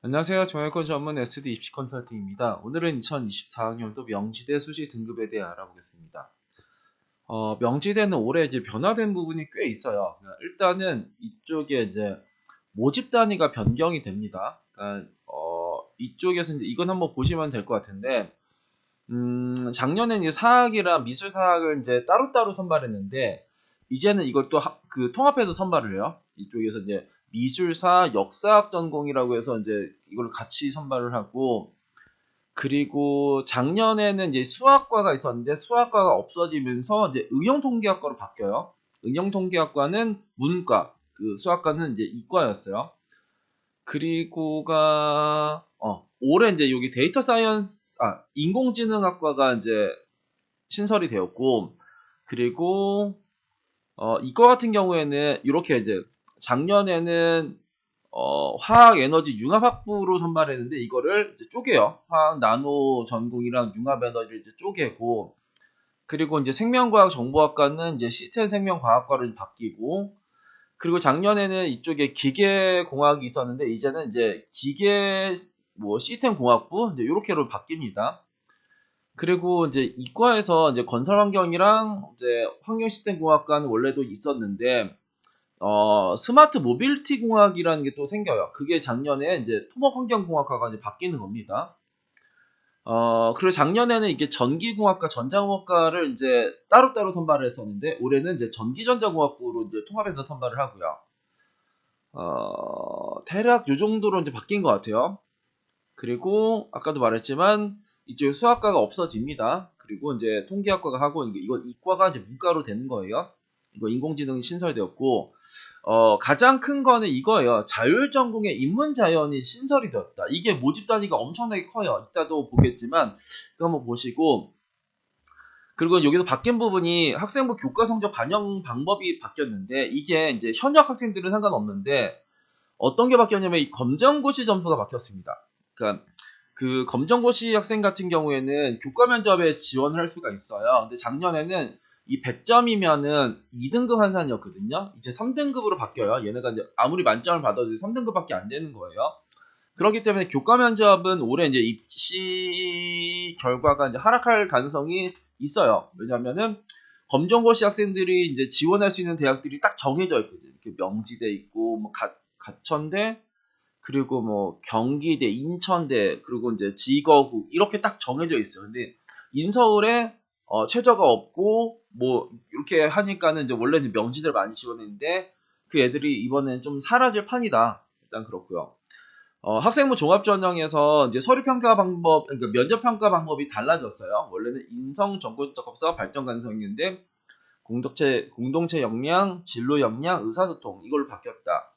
안녕하세요. 정형외과 전문 SD 입시 컨설팅입니다. 오늘은 2024학년도 명지대 수시 등급에 대해 알아보겠습니다. 명지대는 올해 이제 변화된 부분이 꽤 있어요. 일단은 이쪽에 이제 모집 단위가 변경이 됩니다. 그러니까 이쪽에서 이제 이건 한번 보시면 될 것 같은데, 작년에 이제 사학이랑 미술 사학을 이제 따로따로 선발했는데, 이제는 이걸 또 통합해서 선발을 해요. 이쪽에서 이제 미술사, 역사학 전공이라고 해서 이제 이걸 같이 선발을 하고, 그리고 작년에는 이제 수학과가 있었는데 수학과가 없어지면서 이제 응용통계학과로 바뀌어요. 응용통계학과는 문과, 그 수학과는 이제 이과였어요. 그리고가 올해 이제 여기 데이터 사이언스 인공지능학과가 이제 신설이 되었고, 그리고 이과 같은 경우에는 이렇게 이제 작년에는 화학 에너지 융합학부로 선발했는데 이거를 이제 쪼개요. 화학 나노 전공이랑 융합 에너지를 이제 쪼개고, 그리고 이제 생명과학 정보학과는 이제 시스템 생명과학과로 바뀌고, 그리고 작년에는 이쪽에 기계공학이 있었는데 이제는 이제 기계 뭐 시스템 공학부 이제 요렇게로 바뀝니다. 그리고 이제 이과에서 이제 건설 환경이랑 이제 환경 시스템 공학과는 원래도 있었는데 스마트 모빌리티 공학이라는 게 또 생겨요. 그게 작년에 이제 토목 환경 공학과가 이제 바뀌는 겁니다. 그리고 작년에는 이게 전기공학과, 전자공학과를 이제 따로따로 선발을 했었는데 올해는 이제 전기전자공학부로 이제 통합해서 선발을 하고요. 대략 요 정도로 이제 바뀐 것 같아요. 그리고 아까도 말했지만 이쪽에 수학과가 없어집니다. 그리고 이제 통계학과가 하고 이거 이과가 이제 문과로 되는 거예요. 이거 인공지능이 신설되었고, 가장 큰 거는 이거예요. 자율전공의 인문자연이 신설이 되었다. 이게 모집 단위가 엄청나게 커요. 이따도 보겠지만 이거 한번 보시고, 그리고 여기서 바뀐 부분이 학생부 교과 성적 반영 방법이 바뀌었는데 이게 이제 현역 학생들은 상관없는데 어떤 게 바뀌었냐면 이 검정고시 점수가 바뀌었습니다. 그러니까 그 검정고시 학생 같은 경우에는 교과 면접에 지원을 할 수가 있어요. 근데 작년에는 이 100점이면은 2등급 환산이었거든요. 이제 3등급으로 바뀌어요. 얘네가 이제 아무리 만점을 받아도 3등급밖에 안 되는 거예요. 그렇기 때문에 교과 면접은 올해 이제 입시 결과가 이제 하락할 가능성이 있어요. 왜냐면은 검정고시 학생들이 이제 지원할 수 있는 대학들이 딱 정해져 있거든요. 명지대 있고, 뭐 가천대, 그리고 뭐 경기대, 인천대, 그리고 이제 지거구 이렇게 딱 정해져 있어요. 근데 인서울에 최저가 없고 뭐 이렇게 하니까는 이제 원래는 명지대를 많이 지원했는데 그 애들이 이번엔 좀 사라질 판이다. 일단 그렇고요. 학생부 종합전형에서 이제 서류 평가 방법, 그러니까 면접 평가 방법이 달라졌어요. 원래는 인성, 전공적 합사, 발전 가능성인데 공동체 역량, 진로 역량, 의사소통 이걸로 바뀌었다.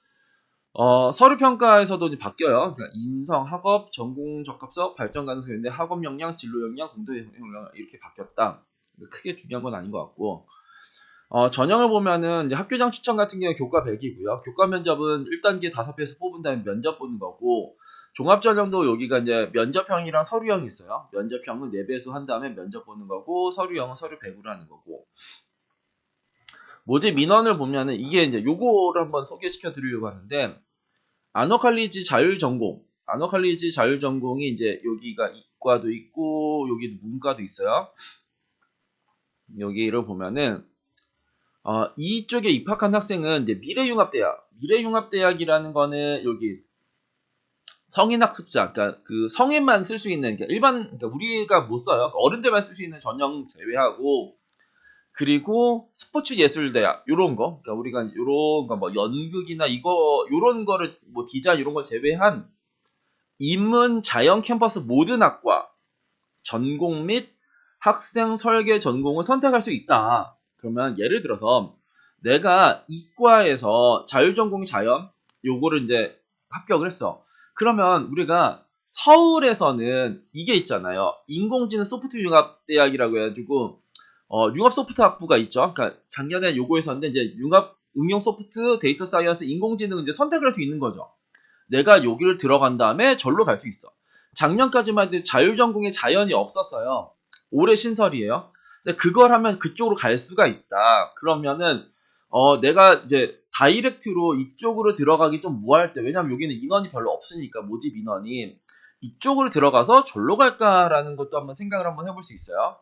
서류 평가에서도 이제 바뀌어요. 그러니까 인성, 학업, 전공 적합성, 발전 가능성이 있는데 학업 역량, 진로 역량, 공동 역량 이렇게 바뀌었다. 크게 중요한 건 아닌 것 같고. 전형을 보면은 이제 학교장 추천 같은 경우에 교과 100이고요. 교과 면접은 1단계 5배에서 뽑은 다음에 면접 보는 거고, 종합전형도 여기가 이제 면접형이랑 서류형이 있어요. 면접형은 4배수 한 다음에 면접 보는 거고, 서류형은 서류 100으로 하는 거고. 모집 민원을 보면은 이게 이제 요거를 한번 소개시켜 드리려고 하는데, 아너칼리지 자율전공이 이제 여기가 이과도 있고, 여기도 문과도 있어요. 여기를 보면은, 이쪽에 입학한 학생은 이제 미래융합대학이라는 거는 여기 성인학습자, 그러니까 그 성인만 쓸 수 있는, 그러니까 우리가 못 써요. 그러니까 어른들만 쓸 수 있는 전형 제외하고, 그리고 스포츠예술대학 요런 거, 그러니까 우리가 요런 거 뭐 연극이나 요런 거를 뭐 디자인 요런 걸 제외한 인문 자연 캠퍼스 모든 학과 전공 및 학생 설계 전공을 선택할 수 있다. 그러면 예를 들어서 내가 이과에서 자율전공이 자연 요거를 이제 합격을 했어. 그러면 우리가 서울에서는 이게 있잖아요. 인공지능 소프트 융합대학이라고 해가지고 융합 소프트 학부가 있죠. 그러니까 작년에 요거 했었는데 이제 융합 응용 소프트, 데이터 사이언스, 인공지능 이제 선택을 할 수 있는 거죠. 내가 여기를 들어간 다음에 절로 갈 수 있어. 작년까지만 해도 자율전공의 자연이 없었어요. 올해 신설이에요. 근데 그걸 하면 그쪽으로 갈 수가 있다. 그러면은 내가 이제 다이렉트로 이쪽으로 들어가기 좀 뭐할 때, 왜냐면 여기는 인원이 별로 없으니까 모집 인원이 이쪽으로 들어가서 절로 갈까라는 것도 한번 생각을 한번 해볼 수 있어요.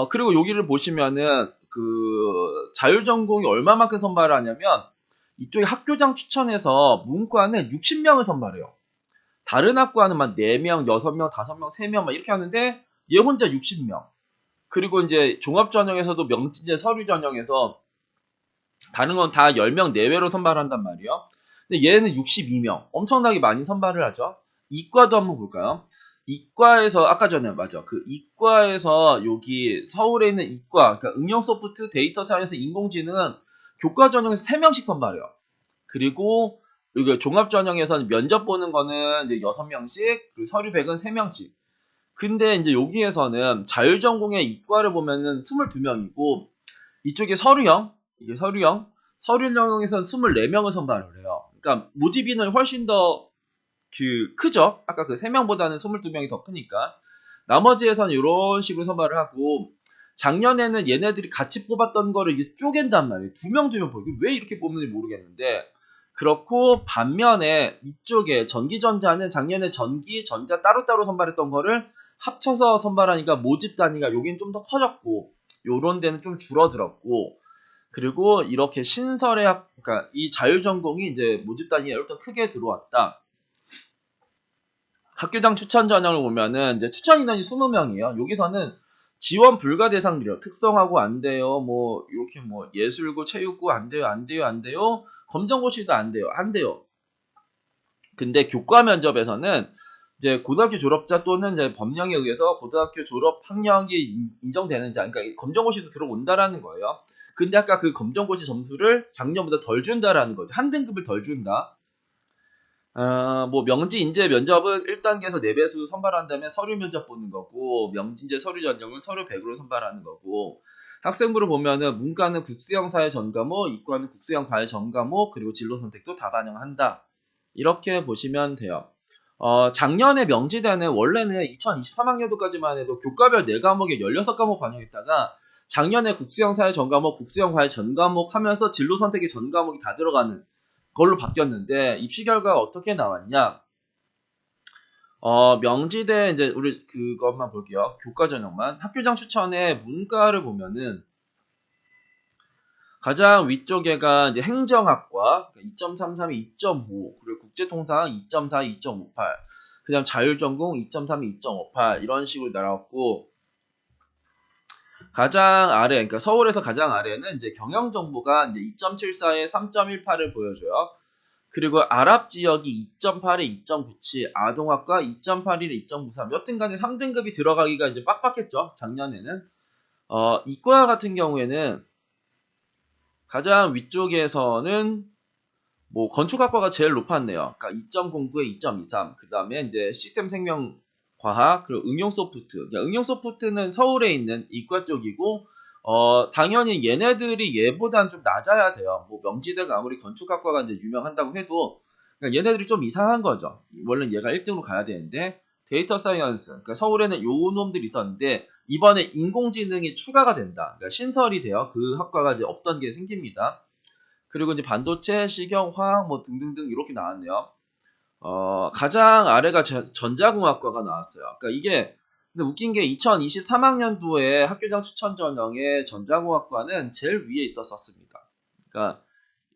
그리고 여기를 보시면은 그 자율전공이 얼마만큼 선발을 하냐면 이쪽에 학교장 추천해서 문과는 60명을 선발해요. 다른 학과는 막 4명, 6명, 5명, 3명 막 이렇게 하는데 얘 혼자 60명. 그리고 이제 종합전형에서도 명진제 서류 전형에서 다른 건 다 10명 내외로 선발한단 말이에요. 근데 얘는 62명. 엄청나게 많이 선발을 하죠. 이과도 한번 볼까요? 이과에서 아까 전에 맞아. 그 이과에서 여기 서울에 있는 이과, 그러니까 응용 소프트, 데이터 사이언스, 인공지능은 교과 전형에서 3명씩 선발해요. 그리고 여기 종합 전형에서는 면접 보는 거는 이제 6명씩, 그리고 서류 100은 3명씩. 근데 이제 여기에서는 자율전공의 이과를 보면은 22명이고 이쪽에 서류형, 이게 서류형에서는 24명을 선발을 해요. 그러니까 모집인은 훨씬 더 크죠? 아까 그 3명보다는 22명이 더 크니까. 나머지에서는 이런 식으로 선발을 하고, 작년에는 얘네들이 같이 뽑았던 거를 이게 쪼갠단 말이에요. 2명 뽑고. 왜 이렇게 뽑는지 모르겠는데. 그렇고, 반면에 이쪽에 전기전자는 작년에 전기, 전자 따로따로 선발했던 거를 합쳐서 선발하니까 모집 단위가 여기는 좀 더 커졌고, 요런 데는 좀 줄어들었고, 그리고 이렇게 신설의 그러니까 이 자율전공이 이제 모집 단위가 일단 크게 들어왔다. 학교장 추천 전형을 보면은 이제 추천 인원이 20명이에요. 여기서는 지원 불가 대상들이요. 특성화고 안 돼요. 뭐 이렇게 뭐 예술고 체육고 안 돼요. 안 돼요. 안 돼요. 검정고시도 안 돼요. 안 돼요. 근데 교과 면접에서는 이제 고등학교 졸업자 또는 이제 법령에 의해서 고등학교 졸업 학력이 인정되는 자, 그러니까 검정고시도 들어온다라는 거예요. 근데 아까 그 검정고시 점수를 작년보다 덜 준다라는 거죠. 한 등급을 덜 준다. 뭐 명지 인재 면접은 1단계에서 4배수 선발한 다음에 서류 면접 보는 거고, 명지인재 서류 전형은 서류 100으로 선발하는 거고, 학생부를 보면은 문과는 국수형 사회 전 과목, 이과는 국수형 과외 전 과목, 그리고 진로 선택도 다 반영한다. 이렇게 보시면 돼요. 작년에 명지대는 원래는 2023학년도까지만 해도 교과별 4과목에 16과목 반영했다가 작년에 국수형 사회 전 과목, 국수형 과외 전 과목 하면서 진로 선택의 전 과목이 다 들어가는 걸로 바뀌었는데 입시 결과가 어떻게 나왔냐? 명지대 이제 우리 그것만 볼게요. 교과 전형만. 학교장 추천에 문과를 보면은 가장 위쪽에가 이제 행정학과 2.33이 2.5, 그리고 국제통상 2.4, 2.58, 그다음 자율전공 2.3, 2.58 이런 식으로 나왔고, 가장 아래, 그러니까 서울에서 가장 아래는 이제 경영정보가 이제 2.74에 3.18을 보여줘요. 그리고 아랍 지역이 2.8에 2.97, 아동학과 2.81에 2.93. 여튼간에 3등급이 들어가기가 이제 빡빡했죠. 작년에는. 이과 같은 경우에는 가장 위쪽에서는 뭐 건축학과가 제일 높았네요. 그러니까 2.09에 2.23. 그 다음에 이제 시스템 생명과학, 그리고 응용 소프트. 그러니까 응용 소프트는 서울에 있는 이과 쪽이고, 당연히 얘네들이 얘보다는 좀 낮아야 돼요. 뭐 명지대가 아무리 건축학과가 이제 유명한다고 해도, 그러니까 얘네들이 좀 이상한 거죠. 원래 얘가 1등으로 가야 되는데, 데이터 사이언스. 그러니까 서울에는 요 놈들이 있었는데, 이번에 인공지능이 추가가 된다. 그러니까 신설이 돼요. 그 학과가 이제 없던 게 생깁니다. 그리고 이제 반도체, 시경, 화학 뭐 등등등 이렇게 나왔네요. 가장 아래가 전자공학과가 나왔어요. 그러니까 이게 근데 웃긴 게 2023학년도에 학교장 추천 전형에 전자공학과는 제일 위에 있었습니다. 그러니까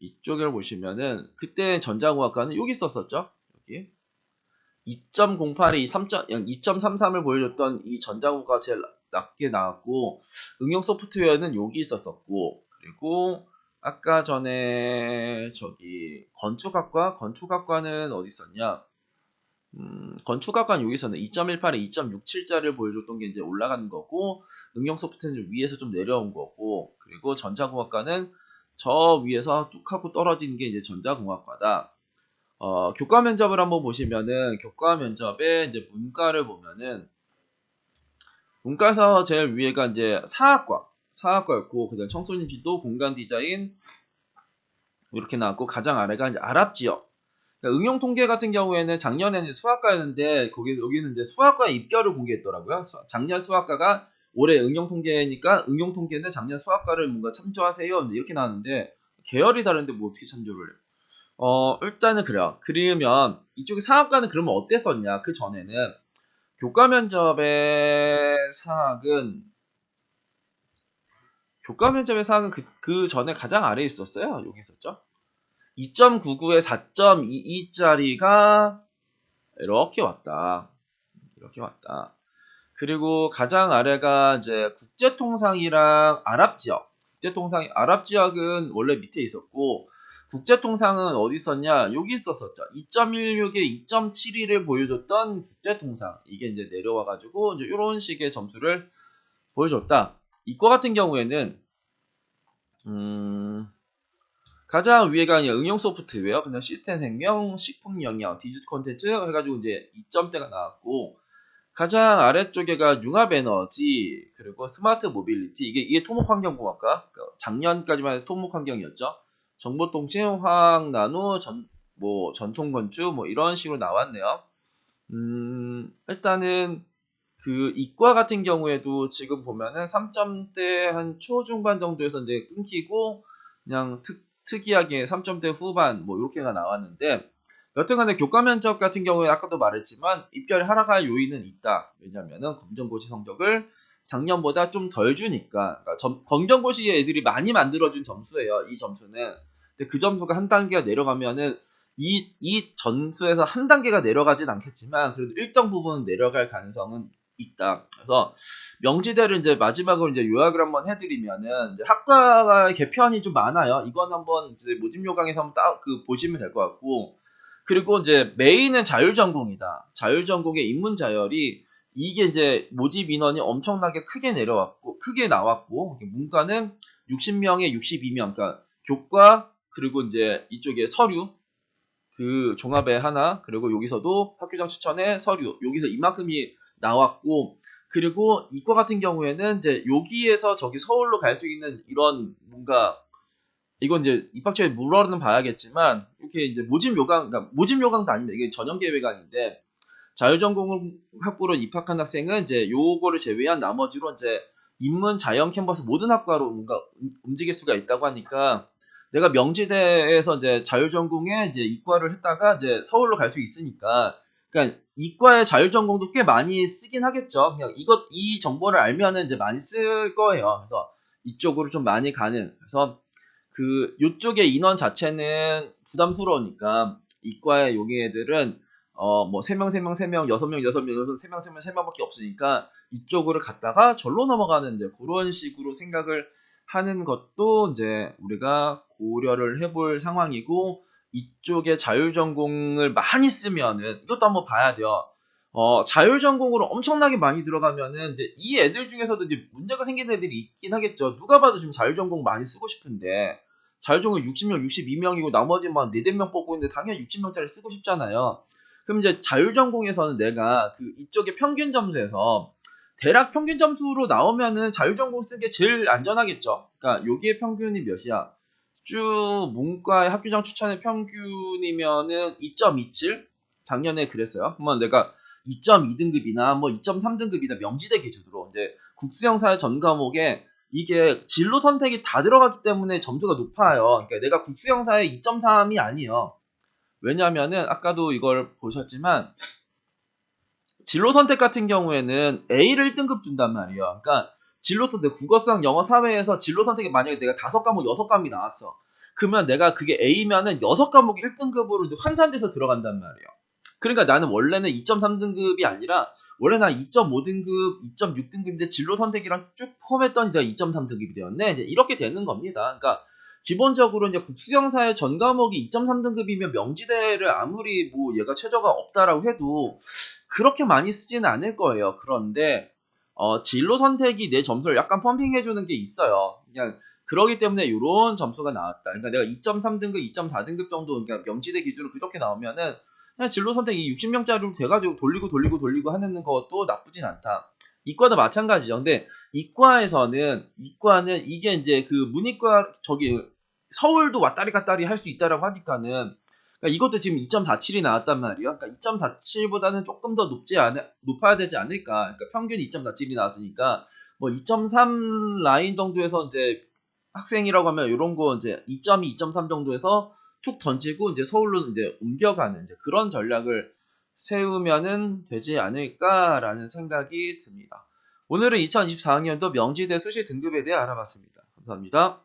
이쪽을 보시면은 그때 전자공학과는 여기 있었었죠. 여기 2.08에 2.33을 보여줬던 이 전자공학과가 제일 낮게 나왔고, 응용 소프트웨어는 여기 있었었고, 그리고 아까 전에 저기 건축학과는 어디 있었냐? 건축학과는 여기 있었네. 2.18에 2.67자를 보여줬던 게 이제 올라가는 거고, 응용 소프트는 위에서 좀 내려온 거고, 그리고 전자공학과는 저 위에서 뚝 하고 떨어지는 게 이제 전자공학과다. 교과 면접을 한번 보시면은, 교과 면접에 이제 문과를 보면은, 문과에서 제일 위에가 이제 사학과였고, 그 다음 청소년 지도, 공간 디자인, 이렇게 나왔고, 가장 아래가 이제 아랍 지역. 그러니까 응용 통계 같은 경우에는 작년에는 수학과였는데, 여기는 이제 수학과 입결을 공개했더라고요. 작년 수학과가 올해 응용 통계니까, 응용 통계인데 작년 수학과를 뭔가 참조하세요. 이렇게 나왔는데, 계열이 다른데 뭐 어떻게 참조를 해요? 일단은 그래요. 그러면 이쪽에 상학과는 그러면 어땠었냐? 그 전에는 교과 면접의 사학은 그 전에 가장 아래에 있었어요. 여기 있었죠. 2.99에 4.22짜리가 이렇게 왔다. 이렇게 왔다. 그리고 가장 아래가 이제 국제통상이랑 아랍지역. 아랍지역은 원래 밑에 있었고, 국제통상은 어디 있었냐? 여기 있었었죠. 2.16에 2.72를 보여줬던 국제통상. 이게 이제 내려와가지고, 이제 이런 식의 점수를 보여줬다. 이과 같은 경우에는, 가장 위에가 그냥 응용 소프트웨어, 그냥 시스템 생명, 식품 영양, 디지털 콘텐츠 해가지고 이제 2점대가 나왔고, 가장 아래쪽에가 융합 에너지, 그리고 스마트 모빌리티, 이게 토목환경공학과, 작년까지만 해도 토목환경이었죠. 정보통신, 화학, 나노, 전통건축, 뭐 이런 식으로 나왔네요. 일단은 그 이과 같은 경우에도 지금 보면은 3점대 한 초중반 정도에서 이제 끊기고 그냥 특이하게 3점대 후반 뭐 이렇게가 나왔는데 여튼간에 교과 면접 같은 경우에 아까도 말했지만 입결 하락할 요인은 있다. 왜냐면은 검정고시 성적을 작년보다 좀 덜 주니까 그러니까 검정고시 애들이 많이 만들어준 점수예요. 이 점수는. 근데 그 점수가 한 단계가 내려가면은 이 점수에서 한 단계가 내려가진 않겠지만 그래도 일정 부분 내려갈 가능성은 있다. 그래서 명지대를 이제 마지막으로 이제 요약을 한번 해드리면은 이제 학과가 개편이 좀 많아요. 이건 한번 이제 모집 요강에서 한번 보시면 될 것 같고 그리고 이제 메인은 자율전공이다. 자율전공의 인문자열이 이게 이제 모집 인원이 엄청나게 크게 나왔고 문과는 60명에 62명, 그러니까 교과 그리고 이제 이쪽에 서류 그 종합에 하나 그리고 여기서도 학교장 추천에 서류 여기서 이만큼이 나왔고 그리고 이과 같은 경우에는 이제 여기에서 저기 서울로 갈 수 있는 이런 뭔가 이건 이제 입학처에 물어는 봐야겠지만 이렇게 이제 그러니까 모집 요강도 아닙니다. 이게 전형 계획안인데 자율전공 학부로 입학한 학생은 이제 요거를 제외한 나머지로 이제 인문, 자연, 캠퍼스 모든 학과로 뭔가 움직일 수가 있다고 하니까 내가 명지대에서 이제 자율전공에 이제 이과를 했다가 이제 서울로 갈 수 있으니까 그러니까 이과의 자율전공도 꽤 많이 쓰긴 하겠죠. 그냥 이 정보를 알면은 이제 많이 쓸 거예요. 그래서 이쪽으로 좀 많이 가는 그래서 그 요쪽의 인원 자체는 부담스러우니까 이과의 여기 애들은 뭐 3명, 3명, 3명, 6명, 6명, 3명, 3명, 3명밖에 없으니까 이쪽으로 갔다가 절로 넘어가는 이제 그런 식으로 생각을 하는 것도 이제 우리가 고려를 해볼 상황이고 이쪽에 자율전공을 많이 쓰면은 이것도 한번 봐야 돼요. 자율전공으로 엄청나게 많이 들어가면은 이제 이 애들 중에서도 이제 문제가 생기는 애들이 있긴 하겠죠. 누가 봐도 지금 자율전공 많이 쓰고 싶은데 자율전공 60명, 62명이고 나머지 막 4, 5명 뽑고 있는데 당연히 60명짜리 쓰고 싶잖아요. 그럼 이제 자율전공에서는 내가 그 이쪽의 평균 점수에서 대략 평균 점수로 나오면은 자율전공 쓰는 게 제일 안전하겠죠. 그러니까 여기에 평균이 몇이야? 쭉 문과의 학교장 추천의 평균이면은 2.27? 작년에 그랬어요. 한번 내가 2.2등급이나 뭐 2.3등급이나 명지대 기준으로 이제 국수형사의 전 과목에 이게 진로 선택이 다 들어갔기 때문에 점수가 높아요. 그러니까 내가 국수형사의 2.3이 아니에요. 왜냐면은 아까도 이걸 보셨지만 진로 선택 같은 경우에는 A를 1등급 준단 말이에요. 그러니까 진로 선택 국어수학 영어 사회에서 진로 선택이 만약에 내가 5과목 6과목이 나왔어. 그러면 내가 그게 A면은 6과목이 1등급으로 환산돼서 들어간단 말이에요. 그러니까 나는 원래는 2.3등급이 아니라 원래 난 2.5등급, 2.6등급인데 진로 선택이랑 쭉 포함했더니 내가 2.3등급이 되었네. 이제 이렇게 되는 겁니다. 그러니까 기본적으로 이제 국수형사의 전 과목이 2.3등급이면 명지대를 아무리 뭐 얘가 최저가 없다라고 해도 그렇게 많이 쓰지는 않을 거예요. 그런데 진로 선택이 내 점수를 약간 펌핑해주는 게 있어요. 그냥 그러기 때문에 이런 점수가 나왔다. 그러니까 내가 2.3등급, 2.4등급 정도, 그러니까 명지대 기준으로 그렇게 나오면은 그냥 진로 선택이 60명짜리로 돼가지고 돌리고 하는 것도 나쁘진 않다. 이과도 마찬가지죠. 근데 이과는 이게 이제 그 문이과 저기 서울도 왔다리 갔다리 할 수 있다라고 하니까는 그러니까 이것도 지금 2.47이 나왔단 말이에요. 그러니까 2.47보다는 조금 더 높아야 되지 않을까. 그러니까 평균 2.47이 나왔으니까 뭐 2.3 라인 정도에서 이제 학생이라고 하면 이런 거 이제 2.2, 2.3 정도에서 툭 던지고 이제 서울로 이제 옮겨가는 이제 그런 전략을 세우면은 되지 않을까라는 생각이 듭니다. 오늘은 2024학년도 명지대 수시 등급에 대해 알아봤습니다. 감사합니다.